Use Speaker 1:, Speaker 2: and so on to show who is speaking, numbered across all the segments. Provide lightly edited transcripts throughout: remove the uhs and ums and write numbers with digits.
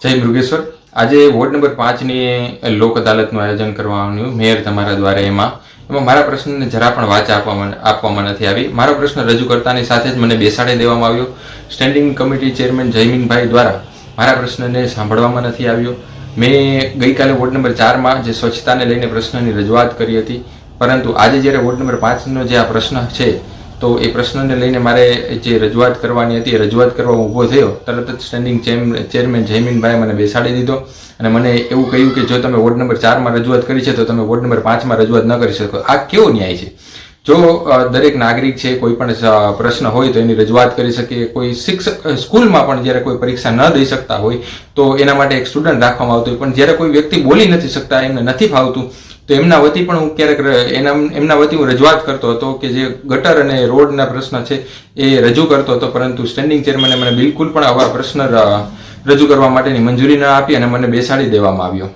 Speaker 1: જય મૃગેશ્વર। આજે ward number 5ની લોક અદાલતનું આયોજન કરવામાં આવ્યું મેયર તમારા દ્વારા। એમાં મારા પ્રશ્નને જરા પણ વાચા આપવામાં નથી આવી। મારો પ્રશ્ન રજૂ કરતાની સાથે જ મને બેસાડી દેવામાં આવ્યો। સ્ટેન્ડિંગ કમિટી ચેરમેન જયમીનભાઈ દ્વારા મારા પ્રશ્નને સાંભળવામાં નથી આવ્યો। મેં ગઈકાલે વોર્ડ નંબર 4માં જે સ્વચ્છતાને લઈને પ્રશ્નની રજૂઆત કરી હતી, પરંતુ આજે જ્યારે વોર્ડ નંબર 5નો જે આ પ્રશ્ન છે તો એ પ્રશ્નને લઈને મારે જે રજૂઆત કરવાની હતી એ રજૂઆત કરવા ઊભો થયો, તરત જ સ્ટેન્ડિંગ ચેરમેન જયમીનભાઈ મને બેસાડી દીધો અને મને એવું કહ્યું કે જો તમે વોર્ડ નંબર 4માં રજૂઆત કરી છે તો તમે વોર્ડ નંબર 5માં રજૂઆત ન કરી શકો। આ કેવો ન્યાય છે? જો દરેક નાગરિક છે કોઈ પણ પ્રશ્ન હોય તો એની રજૂઆત કરી શકે। કોઈ શિક્ષક સ્કૂલમાં પણ જ્યારે કોઈ પરીક્ષા ન દઈ શકતા હોય તો એના માટે એક સ્ટુડન્ટ રાખવામાં આવતો હોય, પણ જ્યારે કોઈ વ્યક્તિ બોલી નથી શકતા, એમને નથી ફાવતું, તો એમના વતી પણ હું ક્યારેક એમના વતી હું રજૂઆત કરતો હતો કે જે ગટર અને રોડના પ્રશ્ન છે એ રજૂ કરતો હતો, પરંતુ સ્ટેન્ડિંગ ચેરમેને મને બિલકુલ પણ આવા પ્રશ્ન રજૂ કરવા માટેની મંજૂરી ન આપી અને મને બેસાડી દેવામાં આવ્યો।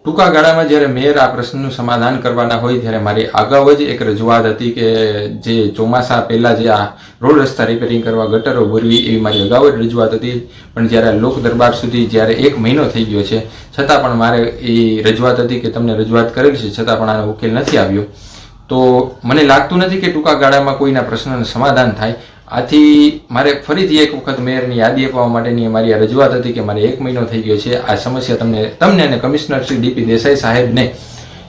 Speaker 1: ટૂંકા ગાળામાં જ્યારે મેયર આ પ્રશ્નનું સમાધાન કરવાના હોય ત્યારે મારી અગાઉ જ એક રજૂઆત હતી કે જે ચોમાસા પહેલાં જે આ રોડ રસ્તા રિપેરિંગ કરવા ગટરો ભરવી, એવી મારી અગાઉ જ રજૂઆત હતી। પણ જ્યારે લોક દરબાર સુધી જ્યારે 1 મહિનો થઈ ગયો છે છતાં પણ મારે એ રજૂઆત હતી કે તમને રજૂઆત કરેલી છે છતાં પણ આનો ઉકેલ નથી આવ્યો, તો મને લાગતું નથી કે ટૂંકા ગાળામાં કોઈના પ્રશ્નનું સમાધાન થાય। આથી મારે ફરીથી એક વખત મેયરની યાદી આપવા માટેની મારી આ રજૂઆત હતી કે મારે 1 મહિનો થઈ ગયો છે, આ સમસ્યા તમને અને કમિશનર શ્રી ડીપી દેસાઈ સાહેબને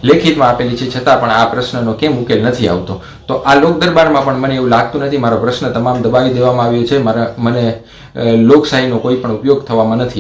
Speaker 1: લેખિતમાં આપેલી છે, છતાં પણ આ પ્રશ્નનો કેમ ઉકેલ નથી આવતો? તો આ લોક દરબારમાં પણ મને એવું લાગતું નથી, મારો પ્રશ્ન તમામ દબાવી દેવામાં આવ્યો છે, મને લોકશાહીનો કોઈ પણ ઉપયોગ થવામાં નથી।